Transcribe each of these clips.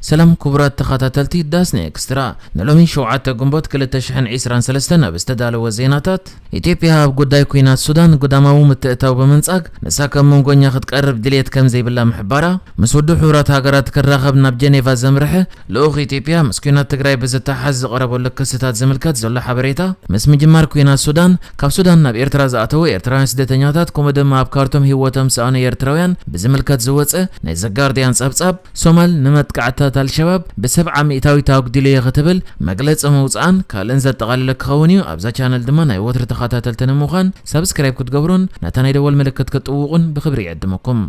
سلام كبرات تخاتلتي داسني اكسترا نلومي شوعات قنبوت كل تشحن عسران سلستنا بستدالو وزيناتات إثيوبيا بقداي كوينات السودان قداماو متأتاو بمنصاق نساكا منقون ياخد قرب دليت كم زي بالله محبارة مسودو حورات هاقرات كراخبنا بجنيفا زمرحة لوغ إثيوبيا مسكينات تقراي بزتا حز قربو لك ستات زملكات زولا حبريتا مسم جمار كوينات السودان كاب سودان ناب إرتراز أتو إرتران سدتنياتات كومدم ماب كارتوم هيواتم ساني إرتراويان بزملكات زواتس نيزا ديان صاب سومال نمت قعتات الشباب بسبعة مئتاوي تاوك ديلي يغتبل مقلت موصان كالنزا تغاللك خونيو أبزا چانل دما ناي وتر تخاتاتلتن مخان سبسكرايب كتقبرون نتاني دول ملكت كتقوغن بخبري يعدمكم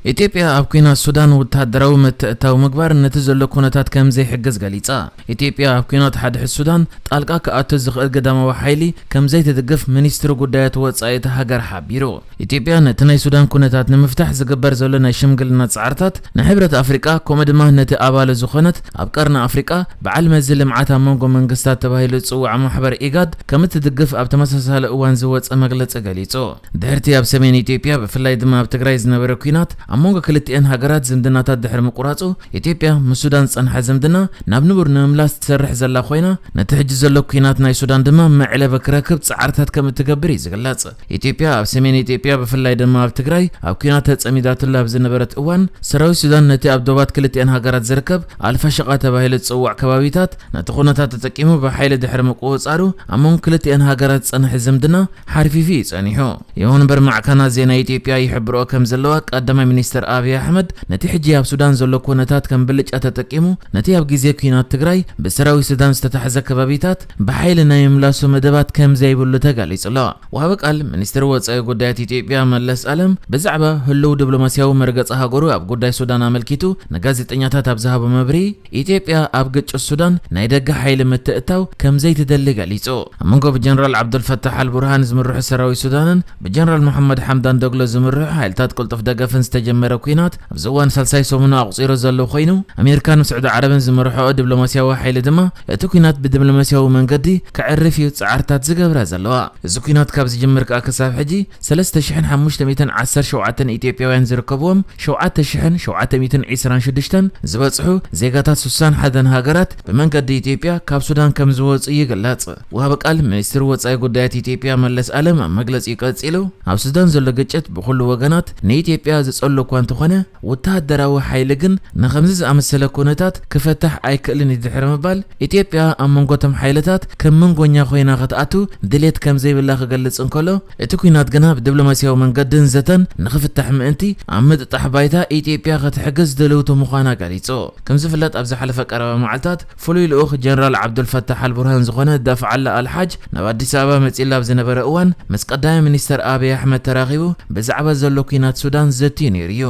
إثيوبيا أبكينا السودان وتهدروا متأتاو مقبار نتزل كونتات كم زي حجز قليصا إثيوبيا أبكينا تحدح السودان طالقا كأتزغ القدام وحيلي كم زي تدقف منيستر قدايات وصايت هاجر حبيرو إثيوبيا نتناي السودان كونتات نمفتح زقبر زولنا شمقلنا تسعرتات نحبرة أفريقيا كومد ما نتي أبال زخنت أبكارنا أفريقيا بعلم الزل معاتها منقو منقستات تباهيل تصوع محبر إيقاد كم تدقف أبتمسس هالقوان زوات أمقلت قليصو دهرتي أبسمين إثيوبيا بفلاي دما بتقرايز نبركينات أمونغ كلتين هاجرات زمدنا تدحر مقراصو إثيوبيا مسودان صنح زمدنا نابنبر نملاس تسرح زلا خوينا نتحج زلو كينات ناي سودان دما معله بكركب صعرتات كم تكبري زغلاص إثيوبيا بسمين إثيوبيا بفلاي دما بتግራይ أب كينات تصميدات الله بزنبرت اوان سراوي سودان نتي أب دوبات كلتين هاجرات زركب الفا شقا تباهيل تصوع كبابيتات نتخونتات تتقيمو بحيل دحر مقوصارو أمون كلتين هاجرات صنح زمدنا حرفي في صنيحو يهون برمع كان زينا إثيوبيا يحبرو كم زلوا قدما مينستر أبي أحمد نتي حجي أب سودان زلو كونتات كم بلج أتتقيمو نتي أب جيزي كينات تግራይ بسراوي سودان ستتحزك كبابيتات بحيل نايملاسو مدبات كم زي بلو تقال يصلا وهبقال مينستر وصاي قدايات إثيوبيا ملس ألم بزعبة هلو دبلوماسياو مرقص هاغورو أب قداي سودان عملكيتو نغازيطنياتات أب زهاب مبري إثيوبيا أب قچ السودان نايدق حيل متأتاو كم زي تدلق عليصو منقو بجنرال عبد الفتاح البرهان زمرح سراوي سودان بجنرال محمد حمدان دوغلو زمرح حيلتات قلطف دقفن استجمر كوينات بزوان سلساي سومنا أقصيرو زلو خينو أمريكان وسعود عربن زمرحو دبلوماسياو حيل دما اتوكينات بدبلوماسياو منقدي كعرفيو صعرتات زقبرا زلوا زكينات كابز جمر كاكساف حجي 3510 شوعتن إثيوبياوያን ዝርከብዎም 7726 ዝበጽሑ ዜጋታት 61 ሃገራት በመንገዲ ኢትዮጵያ ካብ ሱዳን ከም ዝወጹ ይግለጽ ወሃበቃል ሚኒስትር ወጻኢ ጉዳያት ኢትዮጵያ መለስ ዓለም መግለጽ ይቀጽሉ ኣብ ሱዳን ዘሎ ግጭት ብኩሉ ወገናት ንኢትዮጵያ ዝጸሎ እኳ እንተኾነ ወታደራዊ ሓይሊ ግን ንኸምዚ ዝኣመሰለ ኩነታት ክፈትሕ ኣይክእልን ይድሕር ምባል ኢትዮጵያ ኣብ መንጎቶም ሓይልታት ከም መንጎኛ ኮይና ክትኣቱ ድሌት ከም ዘይብላ ክገልጽ እንከሎ እቲ ኩናት ግና ብዲፕሎማሲያዊ መንገድን ዘተን ንኽፍታሕ ምእንቲ ኣብ ምጥጣሕ ባይታ ኢትዮጵያ ክትሕግዝ ደለውቶ ምዃና ገሊጹ ከም ዝፍለጥ ኣብ ዝሓለፈ ቀረባ መዓልታት ፍሉይ ልኡኽ ጀነራል ዓብዱልፈታሕ አልቡርሃን ዝኾነ ዳፍዓላ አልሓጅ ናብ ኣዲስ ኣበባ መጺላ ኣብ ዝነበረ እዋን ምስ ቀዳማይ ሚኒስተር አብይ ኣሕመድ ተራኺቡ ብዛዕባ ዘሎ ኩናት ሱዳን ዘትዩ ነይሩ እዩ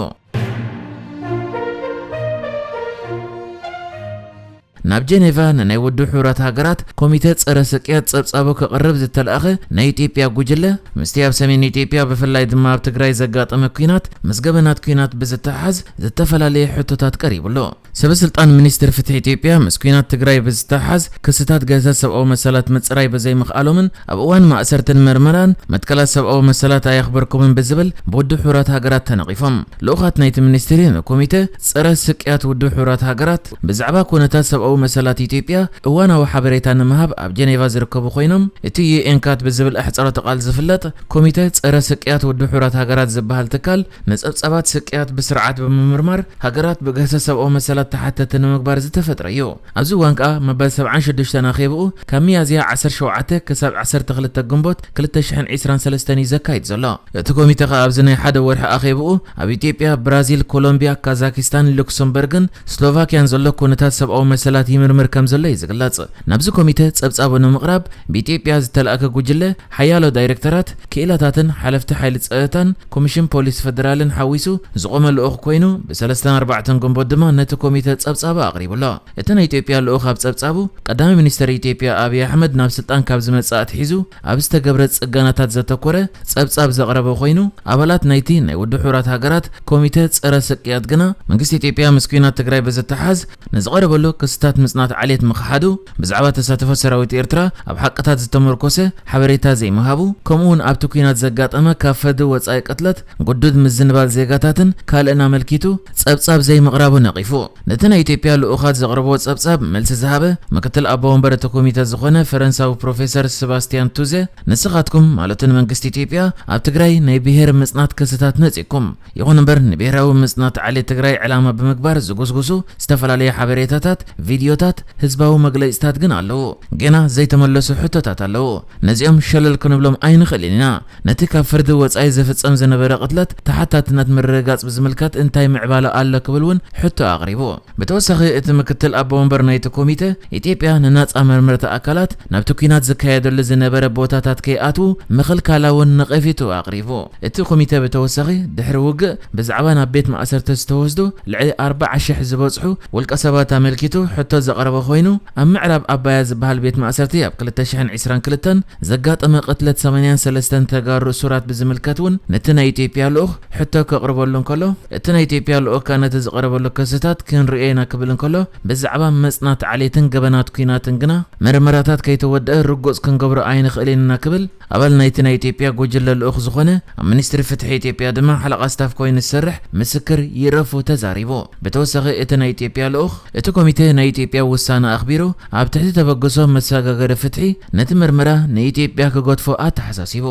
ناب جنيفا ناي ودو حورات هاجرات كوميتي صره سقيات صبصابو كقرب زتلاخ ناي إثيوبيا غوجله مستياب سمين إثيوبيا بفلاي دما بتግራይ زغاطمه كينات مسغبنات كينات بزتحز زتفلالي حتوتات قريبلو سبسلطان منستر فتح إثيوبيا مسكينات تግራይ بزتحز كستات غزا سبعو مسالات مصراي بزي مخالومن ابوان ما اسرتن مرمران متكلا سبعو مسالات ايخبركم بزبل بودو حورات هاجرات تنقيفم لوخات نايت منسترين كوميتي صره سقيات ودو حورات هاجرات بزعبا كونتات سبعو مسالات إثيوبيا وانا وحبريتان مهاب اب جنيفا زركبو خوينم اتي انكات بزبل احصره تقال زفلت كوميتي صره سقيات ودو حورات هاجرات زبحال تكال نصبصبات سقيات بسرعات بممرمر هاجرات بغسه سبعو مسالات تحتت مقبار زتفطريو ابزو وانقا مبال 76 تناخيبو كميازيا 17 كسب 12 غنبوت 2023 زكايت زلا اتي كوميتي ابزناي حدا ورح اخيبو اب إثيوبيا برازيل كولومبيا كازاكستان لوكسمبرغن سلوفاكيان زلو كونتات سبعو مسالات يمرمر كم زلي زغلاص نابز كوميتي صبصابو نمقراب بإثيوبيا زتلاقه غجله حيالو دايركتورات كيلاتاتن حلفت حيل صيتان كوميشن بوليس فدرالن حويسو زقوم لوخ كوينو ب34 غنبود دما نت كوميتي صبصابا اقريبلا اتن إثيوبيا لوخ صبصابو قدام مينستر إثيوبيا ابي احمد ناب سلطان كاب زمصات حيزو ابستغبرت صغاناتات زتكوره صبصاب زقربو خوينو ابالات نايتي ناي ودو حورات هاجرات كوميتي صره سقيات غنا منግስት ኢትዮጵያ መስኪናት ትግራይ በዘተሐዝ ነዝቀረበሎ ክስታ ኩነታት ምጽናት ዓሌት ምኽሓዱ ብዛዕባ ተሳትፎ ሰራዊት ኤርትራ ኣብ ሓቅታት ዝተመርኮሰ ሓበሬታ ዘይምሃቡ ከምኡውን ኣብቲ ኩናት ዘጋጠመ ካብ ፈዲ ወጻኢ ቅትለት ጉዱድ ምዝንባል ዜጋታትን ካልእን ኣመልኪቱ ጸብጻብ ዘይምቕራቡ ነቒፉ ነቲ ናይ ኢትዮጵያ ልኡኻት ዘቕረብዎ ጸብጻብ መልሲ ዝሃበ ምክትል ኣቦ ወንበር እቲ ኮሚተ ዝኾነ ፈረንሳዊ ፕሮፌሰር ሰባስቲያን ቱዜ ንስኻትኩም ማለትን መንግስቲ ኢትዮጵያ ኣብ ትግራይ ናይ ብሄር ምጽናት ክስታት ነጺኩም ይኹን እምበር ንብሄራዊ ምጽናት ዓሌት ትግራይ ዕላማ ብምግባር ዝጉስጉሱ ዝተፈላለየ ሓበሬታታት ቪድዮታት ህዝባዊ መግለጺታት ግን ኣለዉ ገና ዘይተመለሱ ሕቶታት ኣለዉ ነዚኦም ሸለል ክንብሎም ኣይንኽእልን ኢና ነቲ ካብ ፍርዲ ወጻኢ ዝፍጸም ዝነበረ ቅትለት ተሓታትነት ምርግጋጽ ብዝምልከት እንታይ ምዕባለ ኣሎ ክብል እውን ሕቶ ኣቕሪቡ ብተወሳኺ እቲ ምክትል ኣቦ ወንበር ናይቲ ኮሚተ ኢትዮጵያ ንናጻ መርመርቲ ኣካላት ናብቲ ኩናት ዝካየደሉ ዝነበረ ቦታታት ከይኣትዉ ምኽልካላ እውን ነቐፊቱ ኣቕሪቡ እቲ ኮሚተ ብተወሳኺ ድሕሪ ውግእ ብዛዕባ ናብ ቤት ማእሰርቲ ዝተወስዱ ልዕሊ 40,000 ዝበጽሑ ውልቀ ሰባት ኣመልኪቱ ሕቶ ዘቕረበ ኮይኑ ኣብ ምዕራብ ኣባያ ዝበሃል ቤት ማእሰርቲ ኣብ 2022 ዘጋጠመ ቅትለት 83 ተጋሩ ሱራት ብዝምልከት እውን ነቲ ናይ ኢትዮጵያ ልኡኽ ሕቶ ከቕርበሉ እንከሎ እቲ ናይ ኢትዮጵያ ልኡኽ ነቲ ዝቐረበሉ ክስታት ክንሪኦ ኢና ክብል እንከሎ ብዛዕባ መጽናት ዓሌትን ገበናት ኩናትን ግና መርመራታት ከይተወድአ ርጉጽ ክንገብሮ ኣይንኽእልን ኢና ክብል ኣባል ናይቲ ናይ ኢትዮጵያ ጉጅለ ልኡኽ ዝኾነ ኣብ ሚኒስትሪ ፍትሒ ኢትዮጵያ ድማ ሓለቓ ስታፍ ኮይኑ ዝሰርሕ ምስክር ይረፉ ተዛሪቡ ብተወሳኺ እቲ ናይ ኢትዮጵያ ልኡኽ እቲ ኮሚቴ ናይ ኢትዮጵያ ውሳነ ኣኽቢሩ ኣብ ትሕቲ ተበግሶ መሰጋገሪ ፍትሒ ነቲ ምርመራ ንኢትዮጵያ ክገድፎ ኣተሓሳሲቡ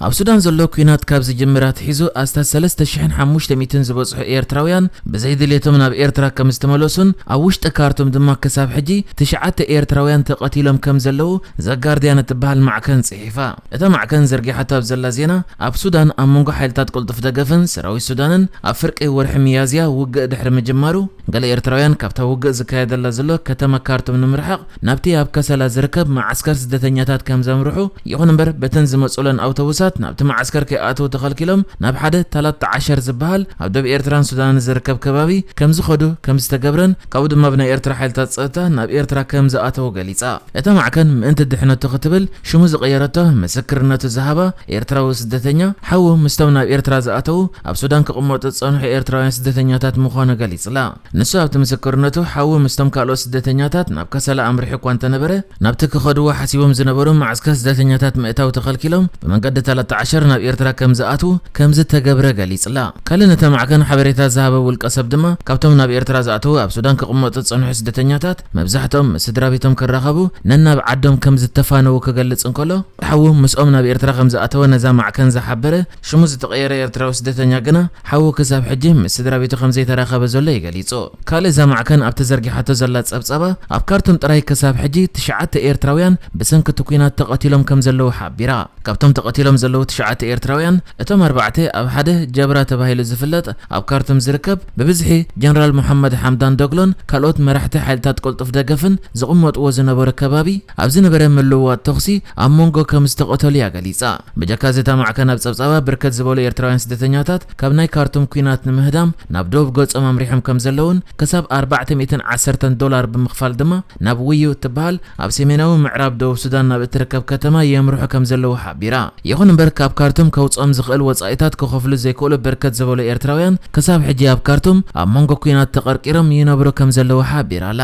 ኣብ ሱዳን ዘሎ ኩናት ካብ ዝጅምራት ሒዙ ኣስታት 3500 ዝበጽሑ ኤርትራውያን ብዘይድሌቶም ናብ ኤርትራ ከም ዝተመለሱን ኣብ ውሽጢ ካርቱም ድማ ክሳብ ሕጂ 9 ኤርትራውያን ተቐቲሎም ከም ዘለዉ ዘጋርዲያን እትበሃል ማዕከን ጽሒፋ እታ ማዕከን ዘርጊሓታ ኣብ ዘላ ዜና ኣብ ሱዳን ኣብ መንጎ ሓይልታት ቁልጡፍ ደገፍን ሰራዊት ሱዳንን ኣብ ፍርቂ ወርሒ ሚያዝያ ውግእ ድሕሪ ምጅማሩ ገለ ኤርትራውያን ካብታ ውግእ ዝካየደላ ዘሎ ከተማ ካርቱም ንምርሓቕ ናብቲ ኣብ ከሰላ ዝርከብ ማዓስከር ስደተኛታት ከም ዘምርሑ ይኹን እምበር በተን ዝመጹለን ኣውቶቡሳት ናብቲ ማዓስከር ከይኣትዉ ተኸልኪሎም ናብ ሓደ 13 ዝበሃል ኣብ ደቡብ ኤርትራን ሱዳንን ዝርከብ ከባቢ ከም ዝኸዱ ከም ዝተገብረን ካብኡ ድማ ብናይ ኤርትራ ሓይልታት ፀጥታ ናብ ኤርትራ ከም ዝኣተዉ ገሊጻ እታ ማዕከን ምእንቲ ድሕነቱ ክትብል ሽሙ ዝቐየረቶ ምስክርነቱ ዝሃባ ኤርትራዊ ስደተኛ ሓዉ ምስቶም ናብ ኤርትራ ዝኣተዉ ኣብ ሱዳን ክቕመጡ ዝጸንሑ ኤርትራውያን ስደተኛታት ምዃኑ ገሊጽላ ንሱ ኣብቲ ምስክርነቱ ሓዉ ምስቶም ካልኦት ስደተኛታት ናብ ከሰላ ኣምሪሑ እኳ እንተነበረ ናብቲ ክኸድዎ ሓሲቦም ዝነበሩ ማዓስከር ስደተኛታት ምእታው ተኸልኪሎም ብመንገዲ 13 ናብ ኤርትራ ከም ዝኣትዉ ከም ዝተገብረ ገሊጽላ ካልእ ነታ ማዕከን ሓበሬታ ዝሃበ ውልቀ ሰብ ድማ ካብቶም ናብ ኤርትራ ዝኣትዉ ኣብ ሱዳን ክቕመጡ ዝጸንሑ ስደተኛታት መብዛሕትኦም ምስ ስድራቤቶም ክራኸቡ ነናብ ዓዶም ከም ዝተፋነዉ ክገልጽ እንከሎ ሓዉ ምስኦም ናብ ኤርትራ ከም ዝኣተወ ነዛ ማዕከን ዝሓበረ ሽሙ ዝተቐየረ ኤርትራዊ ስደተኛ ግና ሓዉ ክሳብ ሕጂ ምስ ስድራቤቱ ከም ዘይተራኸበ ዘሎ ይገሊጹ ካልእ እዛ ማዕከን ኣብቲ ዘርጊሓቶ ዘላ ጸብጻባ ኣብ ካርቱም ጥራይ ክሳብ ሕጂ 9 ኤርትራውያን ብሰንኪ ኩናት ተቐቲሎም ከም ዘለዉ ሓቢራ ካብቶም ተቐቲሎም ዘለዉ 9 ኤርትራውያን እቶም 4 ኣብ ሓደ ጀብራ ተባሂሉ ዝፍለጥ ኣብ ካርቱም ዝርከብ ብብዝሒ ጀነራል መሐመድ ሓምዳን ዶግሎን ካልኦት መራሕቲ ሓይልታት ቁልጡፍ ደገፍን ዝቕመጥዎ ዝነበረ ከባቢ ኣብ ዝነበረ ምልውዋጥ ተኽሲ ኣብ መንጎ ከም ዝተቐተሉ ያገሊጻ ብጀካዚ እታ ማዕከን ኣብ ጸብጻባ ብርከት ዝበሉ ኤርትራውያን ስደተኛታት ካብ ናይ ካርቱም ኩናት ንምህዳም ናብ ደቡብ ገጾም ኣምሪሖም ከም ዘለውን ክሳብ $410 ብምኽፋል ድማ ናብ ውዩ እትበሃል ኣብ ሰሜናዊ ምዕራብ ደቡብ ሱዳን ናብ እትርከብ ከተማ የምርሑ ከም ዘለዉ ሓቢራ ይኹን እምበር ካብ ካርቱም ከውጽኦም ዝኽእል ወጻኢታት ክኸፍሉ ዘይክእሉ በርከት ዝበሉ ኤርትራውያን ክሳብ ሕጂ ኣብ ካርቱም ኣብ መንጎ ኩናት ተቐርቂሮም ይነብሩ ከም ዘለዉ ሓቢራላ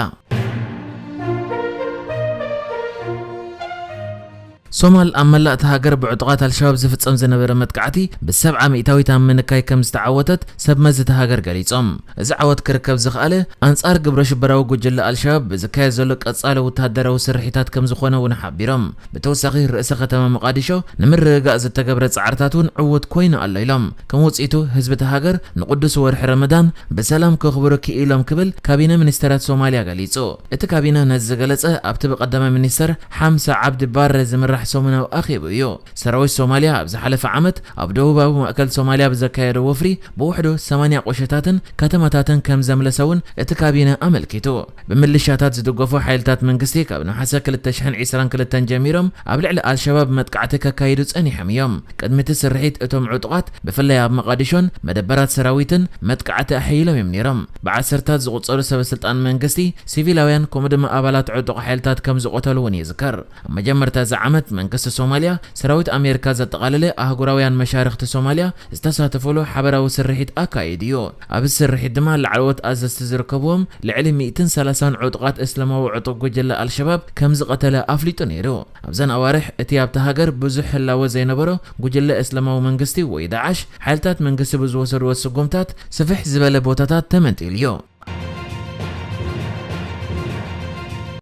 ሶማል ኣመላእቲ ሃገር ብዕጡቓት አልሸባብ ዝፍጸም ዝነበረ መጥቃዕቲ ብ70 ሚእታዊት ምንካይ ከም ዝተዓወተት ሰብ መዝቲ ሃገር ገሊጾም እዚ ዓወት ክርከብ ዝኽኣለ ኣንጻር ግብረ ሽበራዊ ጉጅለ አልሸባብ ብዝካየድ ዘሎ ቀጻሊ ወተሃደራዊ ስርሒታት ከም ዝኾነ እውን ሓቢሮም ብተወሳኺ ርእሰ ከተማ መቃዲሾ ንምርግጋእ ዝተገብረ ጻዕርታት እውን ዕውት ኮይኑ ኣሎ ኢሎም ከም ውጽኢቱ ህዝቢ እቲ ሃገር ንቅዱስ ወርሒ ረመዳን ብሰላም ክኽብሩ ክኢሎም ክብል ካቢነ ሚኒስተራት ሶማልያ ገሊጹ እቲ ካቢነ ነዚ ዝገለጸ ኣብቲ ብቀዳማይ ሚኒስተር ሓምሳ ዓብዲ ባረ ዝምራሕ ሰሙናዊ ኣኺቡ እዩ ሰራዊት ሶማልያ ኣብ ዝሓለፈ ዓመት ኣብ ደቡባዊ ማእከል ሶማልያ ብዘካየደ ወፍሪ ብውሕዱ 80 ቆሸታትን ከተማታትን ከም ዘምለሰውን እቲ ካቢነ ኣመልኪቱ ብምልሻታት ዝድገፉ ሓይልታት መንግስቲ ካብ ነሐሰ 2022 ጀሚሮም ኣብ ልዕሊ አልሸባብ መጥቃዕቲ ከካይዱ ጸኒሖም እዮም ቅድሚ እቲ ስርሒት እቶም ዕጡቓት ብፍላይ ኣብ መቃዲሾን መደበራት ሰራዊትን መጥቃዕቲ ኣሕይሎም እዮም ነይሮም ብዓሰርታት ዝቁጸሩ ሰበስልጣን መንግስቲ ሲቪላውያን ከምኡ ድማ ኣባላት ዕጡቕ ሓይልታት ከም ዝቆተሉ እውን ይዝከር ኣብ መጀመርታ እዚ ዓመት መንግስቲ ሶማሊያ ሰራዊት አሜሪካ ዘጠቃለለ አህጉራውያን መሻርክቲ ሶማሊያ ዝተሳተፈሉ ሓበራዊ ስርሒት አካይድዮ ኣብ ስርሒት ድማ ለዓልወት ኣዘዝቲ ዝርከብዎም ልዕሊ 130 ዕጡቃት እስላማዊ ዕጡቅ ጉጅለ አልሸባብ ከም ዝቀተለ አፍሊጡ ነይሩ ኣብዘን ኣዋርሕ እቲ ኣብታ ሃገር ብዙሕ ህላወ ዘይነበሮ ጉጅለ እስላማዊ መንግስቲ ወይ ዳዓሽ ሓይልታት መንግስቲ ብዝወሰድዎ ስጉምታት ስፍሕ ዝበለ ቦታታት ተመንጢልዮ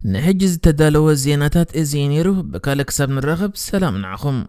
نحجز تدالو الزيناتات ازي نيرو بكالك ساب نرغب سلام نعخم